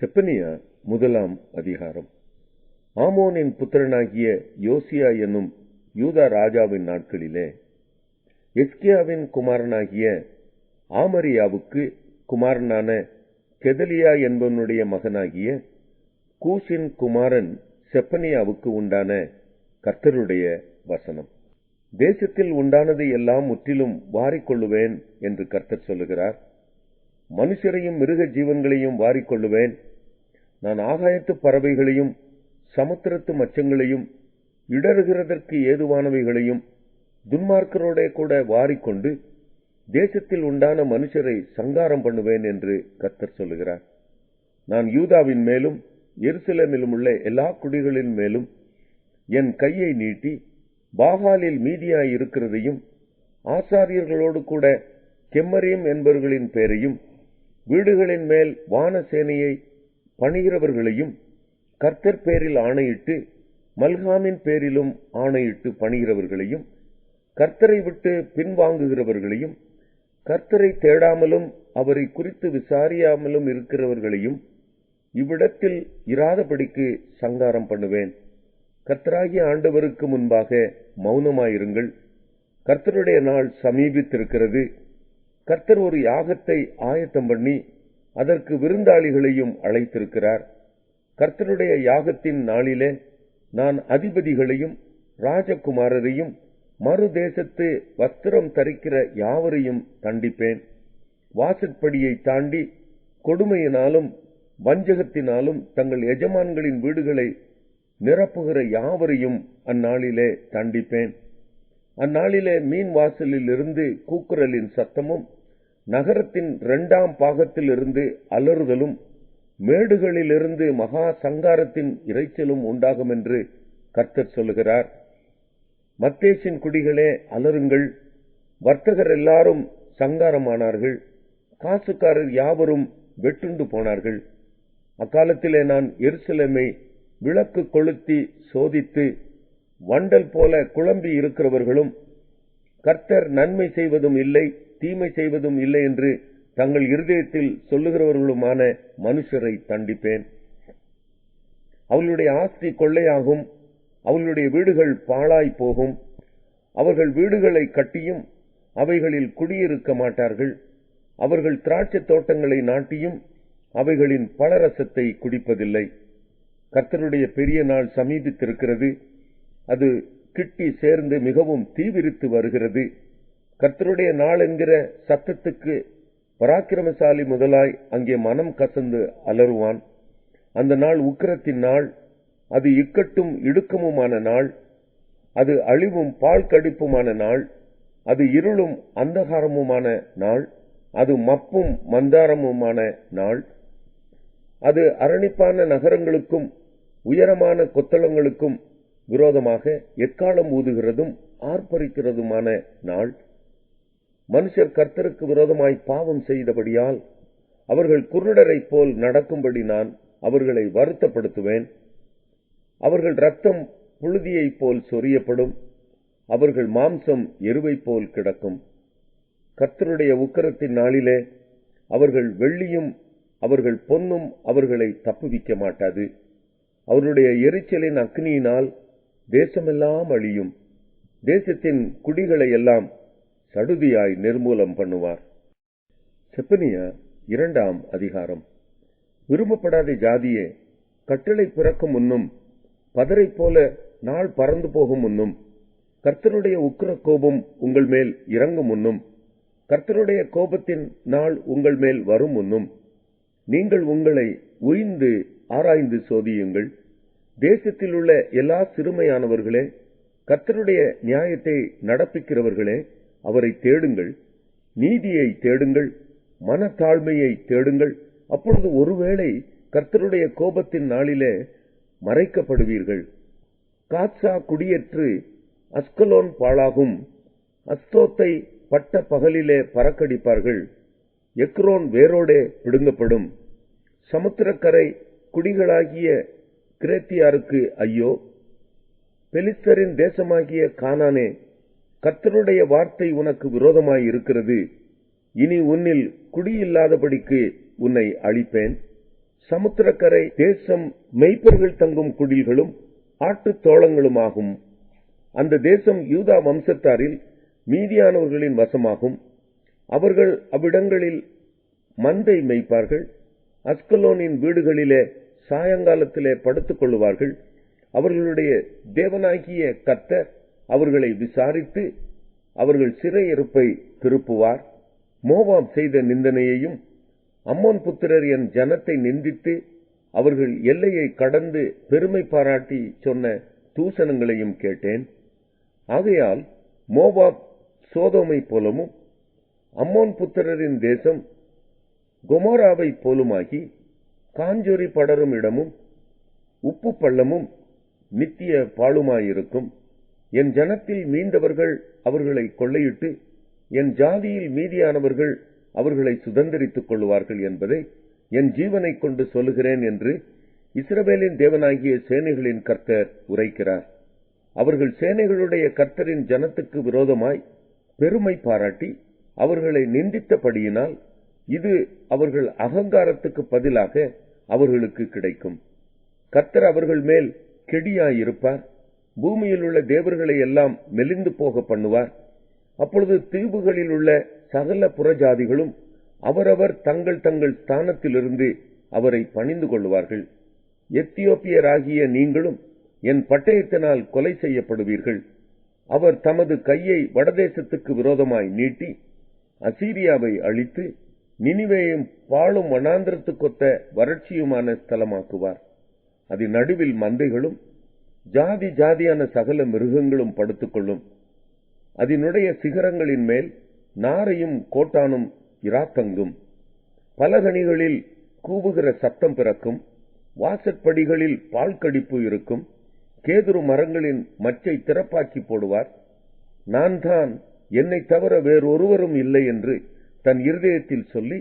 செப்பனியா முதலாம் அதிகாரம். ஆமோனின் புத்திரனாகிய யோசியா என்னும் யூதா ராஜாவின் நாட்களிலே எஸ்கியாவின் குமாரனாகிய ஆமரியாவுக்கு குமாரனான கெதலியா என்பவனுடைய மகனாகிய கூசின் குமாரன் செப்பனியாவுக்கு உண்டான கர்த்தருடைய வசனம். தேசத்தில் உண்டானதை எல்லாம் முற்றிலும் வாரிக்கொள்ளுவேன் என்று கர்த்தர் சொல்லுகிறார். மனுஷரையும் மிருக ஜீவன்களையும் வாரிக்கொள்ளுவேன். நான் ஆகாயத்து பறவைகளையும் சமுத்திரத்து மச்சங்களையும் இடறுகிறதற்கு ஏதுவானவைகளையும் துன்மார்க்கரோட கூட வாரிக்கொண்டு தேசத்தில் உண்டான மனுஷரை சங்காரம் பண்ணுவேன் என்று கர்த்தர் சொல்லுகிறார். நான் யூதாவின் மேலும் எருசலேமிலும் உள்ள எல்லா குடிகளின் மேலும் என் கையை நீட்டி பாகாலில் மீதியாய் இருக்கிறதையும் ஆசாரியர்களோடு கூட கெம்மரீம் என்பவர்களின் பேரையும் வீடுகளின் மேல் வானசேனையை பணிகிறவர்களையும் கர்த்தர் பேரில் ஆணையிட்டு மல்காமின் பேரிலும் ஆணையிட்டு பணிகிறவர்களையும் கர்த்தரை விட்டு பின்வாங்குகிறவர்களையும் கர்த்தரை தேடாமலும் அவரை குறித்து விசாரியாமலும் இருக்கிறவர்களையும் இவ்விடத்தில் இராதபடிக்கு சங்காரம் பண்ணுவேன். கர்த்தராகிய ஆண்டவருக்கு முன்பாக மௌனமாயிருங்கள். கர்த்தருடைய நாள் சமீபித்திருக்கிறது. கர்த்தர் ஒரு யாகத்தை ஆயத்தம் பண்ணி அதற்கு விருந்தாளிகளையும் அழைத்திருக்கிறார். கர்த்தருடைய யாகத்தின் நாளிலே நான் அதிபதிகளையும் ராஜகுமாரரையும் மறு தேசத்து வஸ்திரம் தரிக்கிற யாவரையும் தண்டிப்பேன். வாசற்படியை தாண்டி கொடுமையினாலும் வஞ்சகத்தினாலும் தங்கள் எஜமான்களின் வீடுகளை நிரப்புகிற யாவரையும் அந்நாளிலே தண்டிப்பேன். அந்நாளிலே மீன் வாசலில் இருந்து கூக்குரலின் சத்தமும் நகரத்தின் 2ஆம் பாகத்தில் இருந்து அலறுதலும் மேடுகளிலிருந்து மகா சங்காரத்தின் இரைச்சலும் உண்டாகும் என்று கர்த்தர் சொல்லுகிறார். மத்தேசின் குடிகளே அலறுங்கள். வர்த்தகர் எல்லாரும் சங்காரமானார்கள். காசுக்காரர் யாவரும் வெட்டுண்டு போனார்கள். அக்காலத்திலே நான் எருசலேமை விளக்கு கொளுத்தி சோதித்து வண்டல் போல குழம்பி இருக்கிறவர்களும் கர்த்தர் நன்மை செய்வதும் இல்லை தீமை செய்வதும் இல்லை என்று தங்கள் இருதயத்தில் சொல்லுகிறவர்களுமான மனுஷரை தண்டிப்பேன். அவர்களுடைய ஆஸ்தி கொள்ளையாகும். அவர்களுடைய வீடுகள் பாழாய் போகும். அவர்கள் வீடுகளை கட்டியும் அவைகளில் குடியிருக்க மாட்டார்கள். அவர்கள் திராட்சை தோட்டங்களை நாட்டியும் அவைகளின் பழரசத்தை குடிப்பதில்லை. கர்த்தருடைய பெரிய நாள் சமீபித்திருக்கிறது. அது கிட்டி சேர்ந்து மிகவும் தீவிரித்து வருகிறது. கர்த்தருடைய நாள் என்கிற சத்தத்துக்கு பராக்கிரமசாலி முதலாய் அங்கே மனம் கசந்து அலறுவான். அந்த நாள் உக்கிரத்தின் நாள். அது இக்கட்டும் இடுக்கமுமான நாள். அது அழிவும் பால் கடிப்புமான நாள். அது இருளும் அந்தகாரமுமான நாள். அது மப்பும் மந்தாரமுமான நாள். அது அரணிப்பான நகரங்களுக்கும் உயரமான கொத்தளங்களுக்கும் விரோதமாக எக்காலம் ஊதுகிறதும் ஆர்ப்பரிக்கிறதுமான நாள். மனுஷர் கர்த்தருக்கு விரோதமாய் பாவம் செய்தபடியால் அவர்கள் குருடரைப் போல் நடக்கும்படி நான் அவர்களை வருத்தப்படுத்துவேன். அவர்கள் இரத்தம் புழுதியைப் போல் சொரியப்படும். அவர்கள் மாம்சம் எருவைப் போல் கிடக்கும். கர்த்தருடைய உக்கிரத்தின் நாளிலே அவர்கள் வெள்ளியும் அவர்கள் பொன்னும் அவர்களை தப்புவிக்க மாட்டாது. அவருடைய எரிச்சலின் அக்னியினால் தேசமெல்லாம் அழியும். தேசத்தின் குடிகளை எல்லாம் சடுதியாய் நிர்மூலம் பண்ணுவார். செப்பனியா 2ஆம் அதிகாரம். விரும்பப்படாத ஜாதியே, கட்டளை பிறக்கும் முன்னும் பதரை போல நாள் பறந்து போகும் முன்னும் கர்த்தருடைய உக்கிர கோபம் உங்கள் மேல் இறங்கும் முன்னும் கர்த்தருடைய கோபத்தின் நாள் உங்கள் மேல் வரும் முன்னும் நீங்கள் உங்களை உய்ந்து ஆராய்ந்து சோதியுங்கள். தேசத்தில் உள்ள எல்லா சிறுமையானவர்களே, கர்த்தருடைய நியாயத்தை நடப்பிக்கிறவர்களே, அவரை தேடுங்கள். நீதியை தேடுங்கள். மனத்தாழ்மையை தேடுங்கள். அப்பொழுது ஒருவேளை கர்த்தருடைய கோபத்தின் நாளிலே மறைக்கப்படுவீர்கள். காத்சா குடியேற்று அஸ்கலோன் பாழாகும். அஸ்தோத்தை பட்ட பகலிலே பறக்கடிப்பார்கள். எக்ரோன் வேரோடே பிடுங்கப்படும். சமுத்திரக்கரை குடிகளாகிய கிரேத்தியாருக்கு ஐயோ! பெலிஸ்தரின் தேசமாகிய கானானே, கர்த்தருடைய வார்த்தை உனக்கு விரோதமாய் இருக்கிறது. இனி உன்னில் குடியில்லாதபடிக்கு உன்னை அழிப்பேன். சமுத்திரக்கரை தேசம் மெய்ப்பர்கள் தங்கும் குடில்களும் ஆட்டுத் தோளங்களுமாகும். அந்த தேசம் யூதா வம்சத்தாரில் மீதியானவர்களின் வசமாகும். அவர்கள் அவ்விடங்களில் மந்தை மேய்ப்பார்கள். அஸ்கலோனின் வீடுகளிலே சாயங்காலத்திலே படுத்துக் கொள்ளுவார்கள். அவர்களுடைய தேவனாகிய கர்த்தர் அவர்களை விசாரித்து அவர்கள் சிறையிருப்பை திருப்புவார். மோவாப் செய்த நிந்தனையையும் அம்மோன் புத்திரர் என் ஜனத்தை நிந்தித்து அவர்கள் எல்லையை கடந்து பெருமை பாராட்டி சொன்ன தூசணங்களையும் கேட்டேன். ஆகையால் மோவாப் சோதோமை போலவும் அம்மோன் புத்திரரின் தேசம் கொமோராவை போலுமாகி காஞ்சொரி படரும் இடமும் உப்பு பள்ளமும் நித்திய பாழுமாயிருக்கும். என் ஜனத்தில் மீண்டவர்கள் அவர்களை கொள்ளையிட்டு என் ஜாதியில் மீதியானவர்கள் அவர்களை சுதந்திரித்துக் கொள்வார்கள் என்பதை என் ஜீவனை கொண்டு சொல்லுகிறேன் என்று இஸ்ரவேலின் தேவனாகிய சேனைகளின் கர்த்தர் உரைக்கிறார். அவர்கள் சேனைகளுடைய கர்த்தரின் ஜனத்துக்கு விரோதமாய் பெருமை பாராட்டி அவர்களை நிந்தித்தபடியினால் இது அவர்கள் அகங்காரத்துக்கு பதிலாக அவர்களுக்கு கிடைக்கும். கர்த்தர் அவர்கள் மேல் கெடியாயிருப்பார். பூமியில் உள்ள தேவர்களை எல்லாம் மெலிந்து போக பண்ணுவார். அப்பொழுது தீவுகளில் உள்ள சகல புறஜாதிகளும் அவரவர் தங்கள் தங்கள் ஸ்தானத்திலிருந்து அவரை பணிந்து கொள்வார்கள். எத்தியோப்பியராகிய நீங்களும் என் பட்டயத்தினால் கொலை செய்யப்படுவீர்கள். அவர் தமது கையை வடதேசத்துக்கு விரோதமாய் நீட்டி அசீரியாவை அழித்து நினிவேயும் பாழும் வனாந்திரத்துக்கொத்த வறட்சியுமான ஸ்தலமாக்குவார். அதன் நடுவில் மந்தைகளும் ஜாதி ஜாதியான சகல மிருகங்களும் படுத்துக்கொள்ளும். அதனுடைய சிகரங்களின் மேல் நாரையும் கோட்டானும் இராத்தங்கும். பலகணிகளில் கூவுகிற சத்தம் பிறக்கும். வாசற்படிகளில் பால் கடிப்பு இருக்கும். கேதுரு மரங்களின் மச்சை திறப்பாக்கி போடுவார். நான் தான், என்னை தவிர வேறொருவரும் இல்லை என்று தன் இருதயத்தில் சொல்லி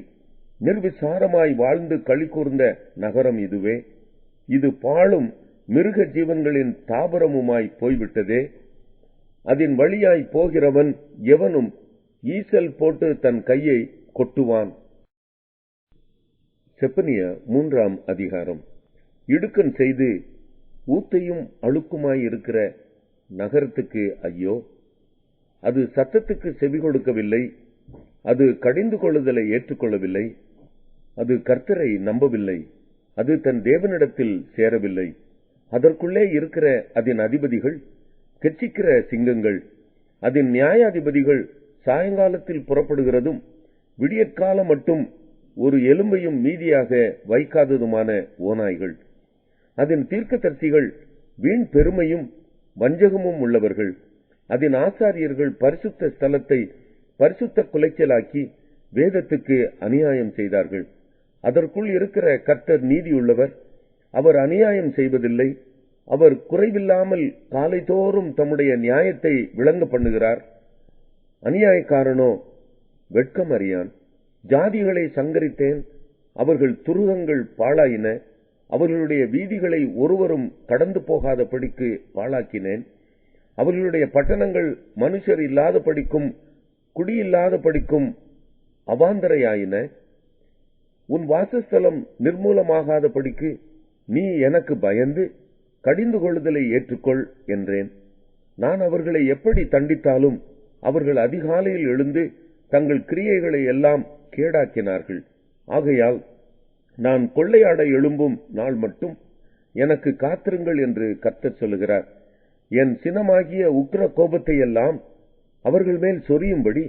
நிர்விசாரமாய் வாழ்ந்து களி கூர்ந்த நகரம் இதுவே. இது பாழும் மிருக ஜீவன்களின் தாபரமுமாய் போய்விட்டதே. அதன் வழியாய் போகிறவன் எவனும் ஈசல் போட்டு தன் கையை கொட்டுவான். செப்பனியா 3ஆம் அதிகாரம். இடுக்கண் செய்து ஊத்தையும் அழுக்குமாய் இருக்கிற நகரத்துக்கு ஐயோ! அது சத்தத்துக்கு செவி கொடுக்கவில்லை. அது கடிந்து கொள்ளுதலை ஏற்றுக்கொள்ளவில்லை. அது கர்த்தரை நம்பவில்லை. அது தன் தேவனிடத்தில் சேரவில்லை. அதற்குள்ளே இருக்கிற அதன் அதிபதிகள் கெச்சிக்கிற சிங்கங்கள். அதன் நியாயாதிபதிகள் சாயங்காலத்தில் புறப்படுகிறதும் விடியற்காலம் மட்டும் ஒரு எலும்பையும் மீதியாக வைக்காததுமான ஓநாய்கள். அதன் தீர்க்கதரிசிகள் வீண் பெருமையும் வஞ்சகமும் உள்ளவர்கள். அதன் ஆசாரியர்கள் பரிசுத்த ஸ்தலத்தை பரிசுத்த குலைச்சலாக்கி வேதத்துக்கு அநியாயம் செய்தார்கள். அதற்குள் இருக்கிற கர்த்தர் நீதியுள்ளவர். அவர் அநியாயம் செய்வதில்லை. அவர் குறைவில்லாமல் காலைதோறும் தம்முடைய நியாயத்தை விளங்க பண்ணுகிறார். அநியாயக்காரனோ வெட்கம் அறியான். ஜாதிகளை சங்கரித்தேன். அவர்கள் துருகங்கள் பாழாயின. அவர்களுடைய வீதிகளை ஒருவரும் கடந்து போகாதபடிக்கு பாழாக்கினேன். அவர்களுடைய பட்டணங்கள் மனுஷர் இல்லாதபடிக்கும் குடியில்லாதபடிக்கும் அவாந்தரையாயின. உன் வாசஸ்தலம் நிர்மூலமாகாதபடிக்கு நீ எனக்கு பயந்து கடிந்து கொள்ளுதலை ஏற்றுக்கொள் என்றேன். நான் அவர்களை எப்படி தண்டித்தாலும் அவர்கள் அதிகாலையில் எழுந்து தங்கள் கிரியைகளை எல்லாம் கேடாக்கினார்கள். ஆகையால் நான் கொள்ளையாட எழும்பும் நாள் மட்டும் எனக்கு காத்திருங்கள் என்று கர்த்தர் சொல்லுகிறார். என் சினமாகிய உக்கிர கோபத்தை எல்லாம் அவர்கள் மேல் சொரியும்படி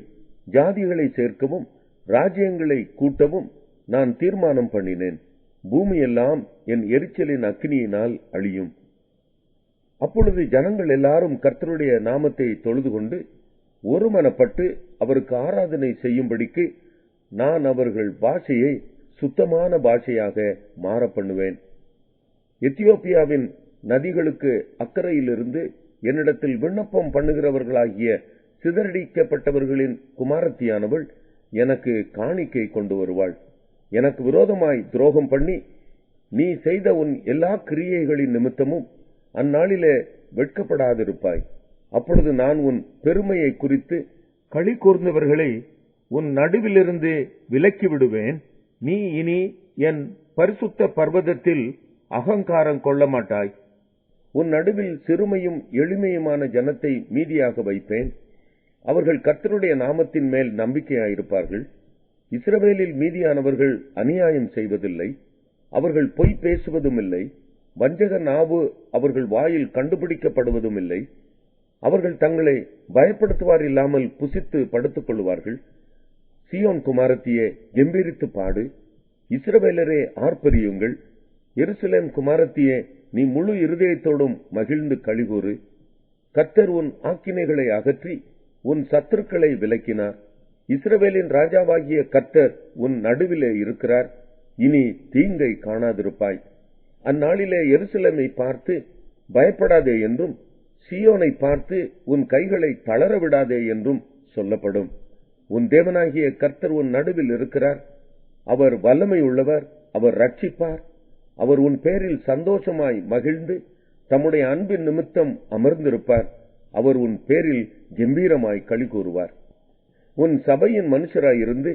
ஜாதிகளை சேர்க்கவும் ராஜ்யங்களை கூட்டவும் நான் தீர்மானம் பண்ணினேன். பூமியெல்லாம் என் எரிச்சலின் அக்கினியினால் அழியும். அப்பொழுது ஜனங்கள் எல்லாரும் கர்த்தருடைய நாமத்தை தொழுது கொண்டு ஒருமனப்பட்டு அவருக்கு ஆராதனை செய்யும்படிக்கு நான் அவர்கள் பாஷையை சுத்தமான பாஷையாக மாற பண்ணுவேன். எத்தியோப்பியாவின் நதிகளுக்கு அக்கறையிலிருந்து என்னிடத்தில் விண்ணப்பம் பண்ணுகிறவர்களாகிய சிதறடிக்கப்பட்டவர்களின் குமாரத்தியானவள் எனக்கு காணிக்கை கொண்டு வருவாள். எனக்கு விரோதமாய் துரோகம் பண்ணி நீ செய்த உன் எல்லா கிரியைகளின் நிமித்தமும் அந்நாளிலே வெட்கப்படாதிருப்பாய். அப்பொழுது நான் உன் பெருமையை குறித்து களி கூர்ந்தவர்களை உன் நடுவிலிருந்து விலக்கி விடுவேன். நீ இனி என் பரிசுத்த பர்வதத்தில் அகங்காரம் கொள்ள மாட்டாய். உன் நடுவில் சிறுமையும் எளிமையுமான ஜனத்தை மீதியாக வைப்பேன். அவர்கள் கர்த்தருடைய நாமத்தின் மேல் நம்பிக்கையாயிருப்பார்கள். இஸ்ரவேலில் மீதியானவர்கள் அநியாயம் செய்வதில்லை, அவர்கள் பொய் பேசுவதும் இல்லை, வஞ்சக நாவு அவர்கள் வாயில் கண்டுபிடிக்கப்படுவதும் இல்லை. அவர்கள் தங்களை பயப்படுத்துவார் இல்லாமல் புசித்து படுத்துக் கொள்வார்கள். சீயோன் குமாரத்தியே, கெம்பீரித்து பாடு. இஸ்ரவேலரே, ஆர்ப்பரியுங்கள். எருசலேம் குமாரத்தியே, நீ முழு இருதயத்தோடும் மகிழ்ந்து களிகூறு. கர்த்தர் உன் ஆக்கினைகளை அகற்றி உன் சத்துருக்களை விலக்கினார். இஸ்ரவேலின் ராஜாவாகிய கர்த்தர் உன் நடுவிலே இருக்கிறார். இனி தீங்கை காணாதிருப்பாய். அந்நாளிலே எருசலேமை பார்த்து பயப்படாதே என்றும், சீயோனை பார்த்து உன் கைகளை தளர விடாதே என்றும் சொல்லப்படும். உன் தேவனாகிய கர்த்தர் உன் நடுவில் இருக்கிறார். அவர் வல்லமை உள்ளவர், அவர் ரட்சிப்பார். அவர் உன் பேரில் சந்தோஷமாய் மகிழ்ந்து தம்முடைய அன்பின் நிமித்தம் அமர்ந்திருப்பார். அவர் உன் பேரில் கம்பீரமாய் களி கூறுவார். உன் சபையின் மனுஷராயிருந்து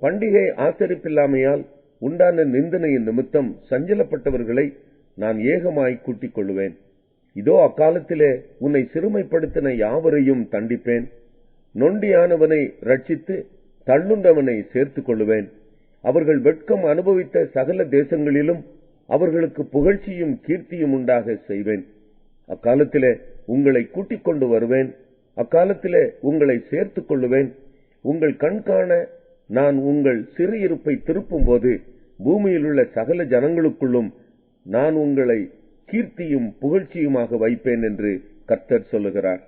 பண்டிகை ஆசரிப்பில்லாமையால் உண்டான நிந்தனையின் நிமித்தம் சஞ்சலப்பட்டவர்களை நான் ஏகமாய் கூட்டிக் கொள்ளுவேன். இதோ அக்காலத்திலே உன்னை சிறுமைப்படுத்தின யாவரையும் தண்டிப்பேன். நொண்டியானவனை ரட்சித்து தள்ளுண்டவனை சேர்த்துக் கொள்ளுவேன். அவர்கள் வெட்கம் அனுபவித்த சகல தேசங்களிலும் அவர்களுக்கு புகழ்ச்சியும் கீர்த்தியும் உண்டாக செய்வேன். அக்காலத்திலே உங்களை கூட்டிக் கொண்டு வருவேன். அக்காலத்திலே உங்களை சேர்த்துக் கொள்ளுவேன். உங்கள் கண்காண நான் உங்கள் சிறு இருப்பை திருப்பும் போது பூமியில் உள்ள சகல ஜனங்களுக்குள்ளும் நான் உங்களை கீர்த்தியும் புகழ்ச்சியுமாக வைப்பேன் என்று கர்த்தர் சொல்லுகிறார்.